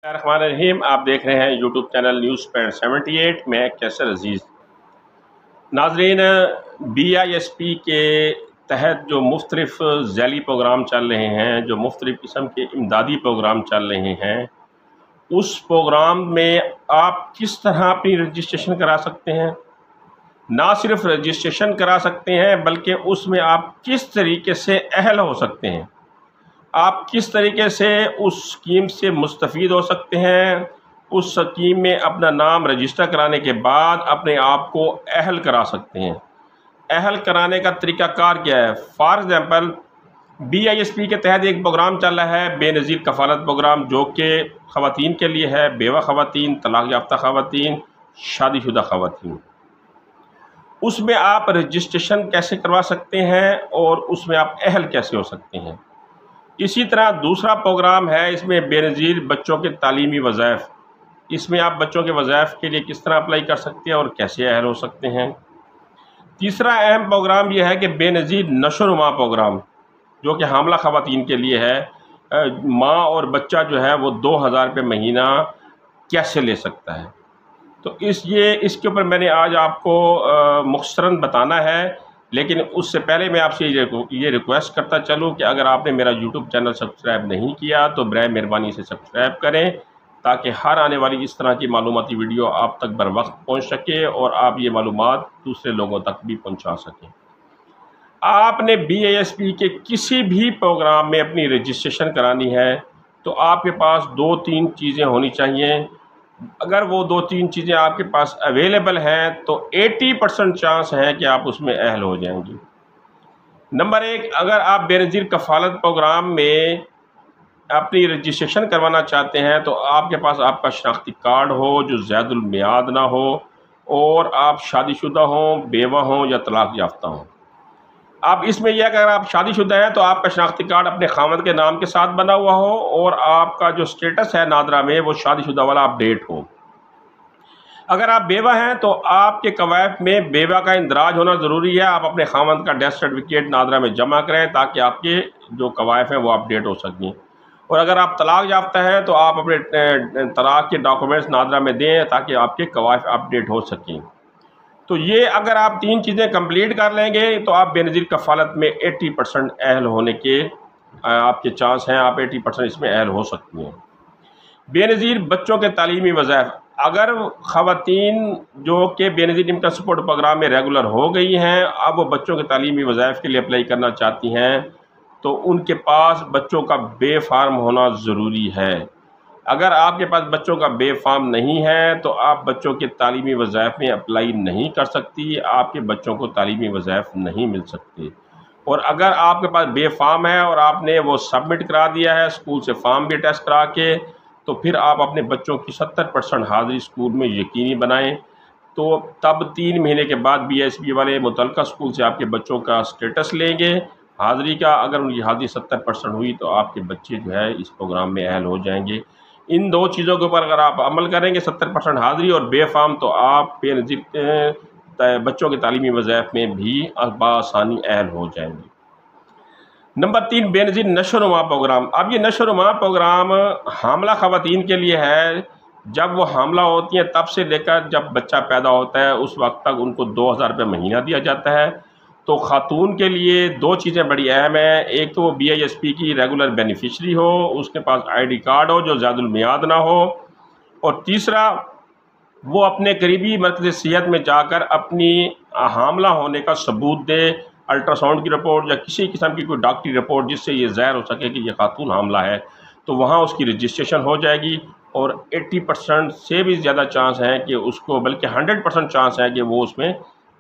الرحمن الرحیم، آپ دیکھ رہے ہیں یوٹیوب چینل نیوز پوائنٹ 78 میں کیسر عزیز۔ ناظرین، BISP کے تحت جو مختلف ذیلی پروگرام چل رہے ہیں، جو مختلف قسم کے امدادی پروگرام چل رہے ہیں، اس پروگرام میں آپ کس طرح اپنی رجسٹریشن کرا سکتے ہیں؟ نہ صرف رجسٹریشن کرا سکتے ہیں بلکہ اس میں آپ کس طریقے سے اہل ہو سکتے ہیں، آپ کس طریقے سے اس اسکیم سے مستفید ہو سکتے ہیں، اس اسکیم میں اپنا نام رجسٹر کرانے کے بعد اپنے آپ کو اہل کرا سکتے ہیں۔ اہل کرانے کا طریقہ کار کیا ہے؟ فار ایگزامپل BISP کے تحت ایک پروگرام چل رہا ہے، بے نظیر کفالت پروگرام، جو کہ خواتین کے لیے ہے، بیوہ خواتین، طلاق یافتہ خواتین، شادی شدہ خواتین۔ اس میں آپ رجسٹریشن کیسے کروا سکتے ہیں اور اس میں آپ اہل کیسے ہو سکتے ہیں؟ اسی طرح دوسرا پروگرام ہے، اس میں بے نظیر بچوں کے تعلیمی وظائف، اس میں آپ بچوں کے وظائف کے لیے کس طرح اپلائی کر سکتے ہیں اور کیسے اہل ہو سکتے ہیں۔ تیسرا اہم پروگرام یہ ہے کہ بے نظیر نشو و نما پروگرام، جو کہ حاملہ خواتین کے لیے ہے۔ ماں اور بچہ جو ہے وہ 2000 روپے مہینہ کیسے لے سکتا ہے۔ تو اس کے اوپر میں نے آج آپ کو مختصراً بتانا ہے، لیکن اس سے پہلے میں آپ سے یہ ریکویسٹ کرتا چلوں کہ اگر آپ نے میرا یوٹیوب چینل سبسکرائب نہیں کیا تو برائے مہربانی سے سبسکرائب کریں، تاکہ ہر آنے والی اس طرح کی معلوماتی ویڈیو آپ تک بر وقت پہنچ سکے اور آپ یہ معلومات دوسرے لوگوں تک بھی پہنچا سکیں۔ آپ نے BISP کے کسی بھی پروگرام میں اپنی رجسٹریشن کرانی ہے تو آپ کے پاس 2-3 چیزیں ہونی چاہیے۔ اگر وہ 2-3 چیزیں آپ کے پاس اویلیبل ہیں تو 80% چانس ہے کہ آپ اس میں اہل ہو جائیں گی۔ نمبر 1، اگر آپ بے نظیر کفالت پروگرام میں اپنی رجسٹریشن کروانا چاہتے ہیں تو آپ کے پاس آپ کا شناختی کارڈ ہو جو زائد المیعاد نہ ہو، اور آپ شادی شدہ ہوں، بیوہ ہوں یا طلاق یافتہ ہوں۔ اب اس میں یہ کہ اگر آپ شادی شدہ ہیں تو آپ کا شناختی کارڈ اپنے خاوند کے نام کے ساتھ بنا ہوا ہو، اور آپ کا جو سٹیٹس ہے نادرا میں وہ شادی شدہ والا اپڈیٹ ہو۔ اگر آپ بیوہ ہیں تو آپ کے قوائف میں بیوہ کا اندراج ہونا ضروری ہے۔ آپ اپنے خاوند کا ڈیتھ سرٹیفکیٹ نادرا میں جمع کریں تاکہ آپ کے جو قوائف ہیں وہ اپڈیٹ ہو سکیں۔ اور اگر آپ طلاق یافتہ ہیں تو آپ اپنے طلاق کے ڈاکومنٹس نادرا میں دیں تاکہ آپ کے قوائف اپڈیٹ ہو سکیں۔ تو یہ اگر آپ 3 چیزیں کمپلیٹ کر لیں گے تو آپ بے نظیر کفالت میں 80% اہل ہونے کے آپ کے چانس ہیں، آپ 80% اس میں اہل ہو سکتی ہیں۔ بے نظیر بچوں کے تعلیمی وظائف، اگر خواتین جو کہ بے نظیر انکم سپورٹ پروگرام میں ریگولر ہو گئی ہیں، اب وہ بچوں کے تعلیمی وظائف کے لیے اپلائی کرنا چاہتی ہیں تو ان کے پاس بچوں کا بے فارم ہونا ضروری ہے۔ اگر آپ کے پاس بچوں کا بے فارم نہیں ہے تو آپ بچوں کے تعلیمی وظائف میں اپلائی نہیں کر سکتی، آپ کے بچوں کو تعلیمی وظائف نہیں مل سکتے۔ اور اگر آپ کے پاس بے فارم ہے اور آپ نے وہ سبمٹ کرا دیا ہے اسکول سے فارم بھی ٹیسٹ کرا کے، تو پھر آپ اپنے بچوں کی 70% حاضری اسکول میں یقینی بنائیں۔ تو تب 3 مہینے کے بعد BISP والے متعلقہ اسکول سے آپ کے بچوں کا سٹیٹس لیں گے حاضری کا۔ اگر ان کی حاضری 70% ہوئی تو آپ کے بچے جو ہے اس پروگرام میں اہل ہو جائیں گے۔ ان 2 چیزوں کے اوپر اگر آپ عمل کریں گے، 70% حاضری اور بے فارم، تو آپ بے نظیر بچوں کے تعلیمی وظائف میں بھی بآسانی اہل ہو جائیں گے۔ نمبر 3، بے نظیر نشو و نما پروگرام۔ اب یہ نشو و نما پروگرام حاملہ خواتین کے لیے ہے۔ جب وہ حاملہ ہوتی ہیں تب سے لے کر جب بچہ پیدا ہوتا ہے اس وقت تک ان کو 2000 روپے مہینہ دیا جاتا ہے۔ تو خاتون کے لیے 2 چیزیں بڑی اہم ہیں، ایک تو وہ BISP کی ریگولر بینیفیشری ہو، اس کے پاس ID کارڈ ہو جو زائد المیعاد نہ ہو، اور تیسرا وہ اپنے قریبی مرکز صحت میں جا کر اپنی حاملہ ہونے کا ثبوت دے، الٹرا ساؤنڈ کی رپورٹ یا کسی قسم کی کوئی ڈاکٹری رپورٹ جس سے یہ ظاہر ہو سکے کہ یہ خاتون حاملہ ہے، تو وہاں اس کی رجسٹریشن ہو جائے گی۔ اور 80% سے بھی زیادہ چانس ہے کہ اس کو، بلکہ 100% چانس ہے کہ وہ اس میں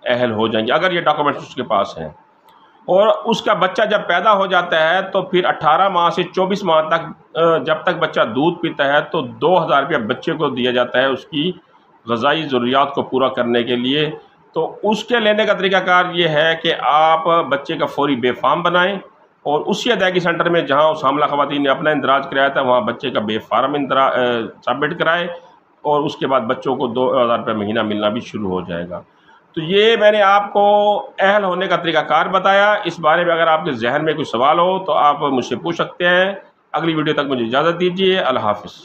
اہل ہو جائیں گے اگر یہ ڈاکومنٹس اس کے پاس ہیں۔ اور اس کا بچہ جب پیدا ہو جاتا ہے تو پھر 18 ماہ سے 24 ماہ تک جب تک بچہ دودھ پیتا ہے تو 2000 روپیہ بچے کو دیا جاتا ہے اس کی غذائی ضروریات کو پورا کرنے کے لیے۔ تو اس کے لینے کا طریقہ کار یہ ہے کہ آپ بچے کا فوری بے فارم بنائیں اور اسی ادائیگی سینٹر میں جہاں اس حاملہ خواتین نے اپنا اندراج کرایا تھا وہاں بچے کا بے فارم سبمٹ کرائے، اور اس کے بعد بچوں کو 2000 روپے مہینہ ملنا بھی شروع ہو جائے گا۔ تو یہ میں نے آپ کو اہل ہونے کا طریقہ کار بتایا۔ اس بارے میں اگر آپ کے ذہن میں کوئی سوال ہو تو آپ مجھ سے پوچھ سکتے ہیں۔ اگلی ویڈیو تک مجھے اجازت دیجیے۔ اللہ حافظ۔